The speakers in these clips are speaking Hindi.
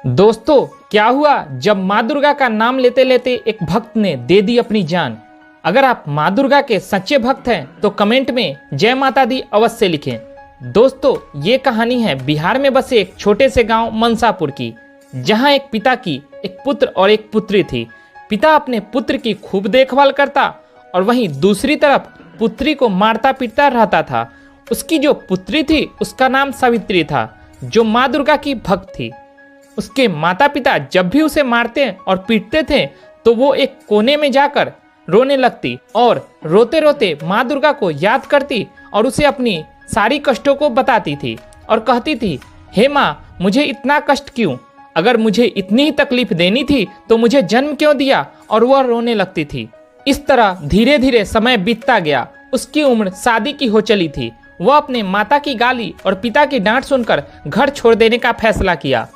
दोस्तों, क्या हुआ जब माँ दुर्गा का नाम लेते लेते एक भक्त ने दे दी अपनी जान। अगर आप माँ दुर्गा के सच्चे भक्त हैं तो कमेंट में जय माता दी अवश्य लिखें। दोस्तों, ये कहानी है बिहार में बसे एक छोटे से गांव मनसापुर की, जहां एक पिता की एक पुत्र और एक पुत्री थी। पिता अपने पुत्र की खूब देखभाल करता और वहीं दूसरी तरफ पुत्री को मारता पीटता रहता था। उसकी जो पुत्री थी उसका नाम सावित्री था, जो माँ दुर्गा की भक्त थी। उसके माता पिता जब भी उसे मारते और पीटते थे तो वो एक कोने में जाकर रोने लगती और रोते रोते माँ दुर्गा को याद करती और उसे अपनी सारी कष्टों को बताती थी और कहती थी, हे माँ, मुझे इतना कष्ट क्यों? अगर मुझे इतनी ही तकलीफ देनी थी तो मुझे जन्म क्यों दिया? और वह रोने लगती थी। इस तरह धीरे धीरे समय बीतता गया। उसकी उम्र शादी की हो चली थी। वह अपने माता की गाली और पिता की डांट सुनकर घर छोड़ देने का फैसला किया।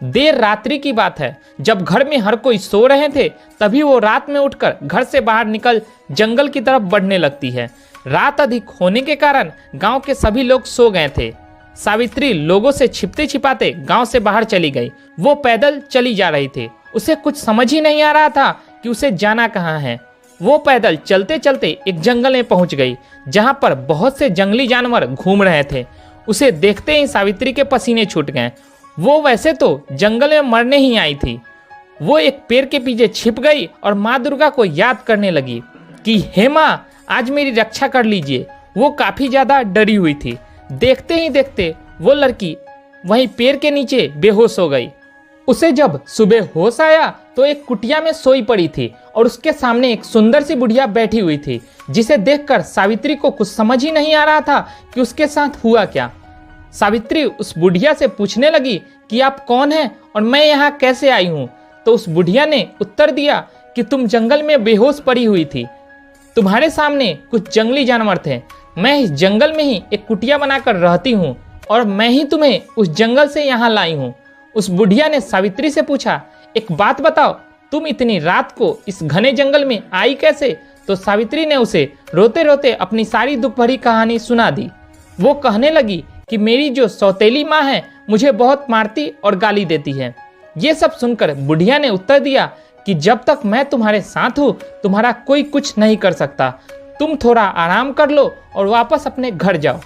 देर रात्रि की बात है, जब घर में हर कोई सो रहे थे, तभी वो रात में उठकर घर से बाहर निकल जंगल की तरफ बढ़ने लगती है। रात अधिक होने के कारण गांव के सभी लोग सो गए थे। सावित्री लोगों से छिपते छिपाते गांव से बाहर चली गई। वो पैदल चली जा रही थी। उसे कुछ समझ ही नहीं आ रहा था कि उसे जाना कहाँ है। वो पैदल चलते चलते एक जंगल में पहुंच गई, जहां पर बहुत से जंगली जानवर घूम रहे थे। उसे देखते ही सावित्री के पसीने छूट गए। वो वैसे तो जंगल में मरने ही आई थी। वो एक पेड़ के पीछे छिप गई और माँ दुर्गा को याद करने लगी कि हे माँ, आज मेरी रक्षा कर लीजिए। वो काफी ज्यादा डरी हुई थी। देखते ही देखते वो लड़की वहीं पेड़ के नीचे बेहोश हो गई। उसे जब सुबह होश आया तो एक कुटिया में सोई पड़ी थी और उसके सामने एक सुंदर सी बुढ़िया बैठी हुई थी, जिसे देखकर सावित्री को कुछ समझ ही नहीं आ रहा था कि उसके साथ हुआ क्या। सावित्री उस बुढ़िया से पूछने लगी कि आप कौन हैं और मैं यहाँ कैसे आई हूँ। तो उस बुढ़िया ने उत्तर दिया कि तुम जंगल में बेहोश पड़ी हुई थी। तुम्हारे सामने कुछ जंगली जानवर थे। मैं इस जंगल में ही एक कुटिया बनाकर रहती हूँ और मैं ही तुम्हें उस जंगल से यहाँ लाई हूँ। उस बुढ़िया ने सावित्री से पूछा, एक बात बताओ, तुम इतनी रात को इस घने जंगल में आई कैसे? तो सावित्री ने उसे रोते रोते अपनी सारी दुख भरी कहानी सुना दी। वो कहने लगी कि मेरी जो सौतेली माँ है मुझे बहुत मारती और गाली देती है। ये सब सुनकर बुढ़िया ने उत्तर दिया कि जब तक मैं तुम्हारे साथ हूँ तुम्हारा कोई कुछ नहीं कर सकता। तुम थोड़ा आराम कर लो और वापस अपने घर जाओ।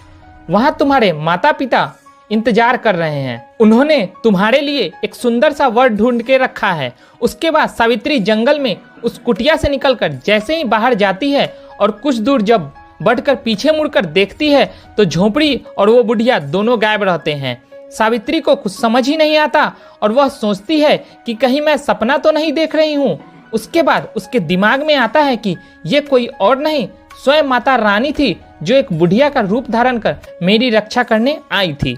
वहाँ तुम्हारे माता पिता इंतजार कर रहे हैं। उन्होंने तुम्हारे लिए एक सुंदर सा वर ढूंढ के रखा है। उसके बाद सावित्री जंगल में उस कुटिया से निकलकर जैसे ही बाहर जाती है और कुछ दूर जब बढ़कर पीछे मुड़कर देखती है तो झोपड़ी और वो बुढ़िया दोनों गायब रहते हैं। सावित्री को कुछ समझ ही नहीं आता और वह सोचती है कि कहीं मैं सपना तो नहीं देख रही हूँ। उसके बाद उसके दिमाग में आता है कि ये कोई और नहीं, स्वयं माता रानी थी, जो एक बुढ़िया का रूप धारण कर मेरी रक्षा करने आई थी।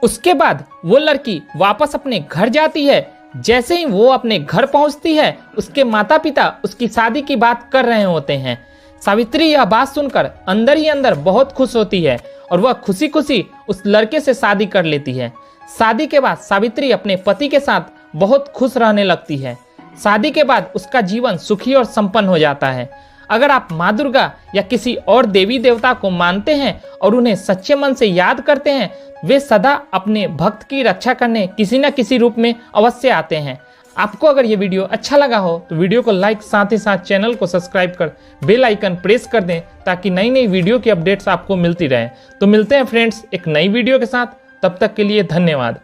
उसके बाद वो लड़की वापस अपने घर जाती है। जैसे ही वो अपने घर पहुंचती है, उसके माता पिता उसकी शादी की बात कर रहे होते हैं। सावित्री यह बात सुनकर अंदर ही अंदर बहुत खुश होती है और वह खुशी खुशी उस लड़के से शादी कर लेती है। शादी के बाद सावित्री अपने पति के साथ बहुत खुश रहने लगती है। शादी के बाद उसका जीवन सुखी और संपन्न हो जाता है। अगर आप माँ दुर्गा या किसी और देवी देवता को मानते हैं और उन्हें सच्चे मन से याद करते हैं, वे सदा अपने भक्त की रक्षा करने किसी न किसी रूप में अवश्य आते हैं। आपको अगर ये वीडियो अच्छा लगा हो तो वीडियो को लाइक, साथ ही साथ चैनल को सब्सक्राइब कर बेल आइकन प्रेस कर दें, ताकि नई नई वीडियो की अपडेट्स आपको मिलती रहे। तो मिलते हैं फ्रेंड्स एक नई वीडियो के साथ। तब तक के लिए धन्यवाद।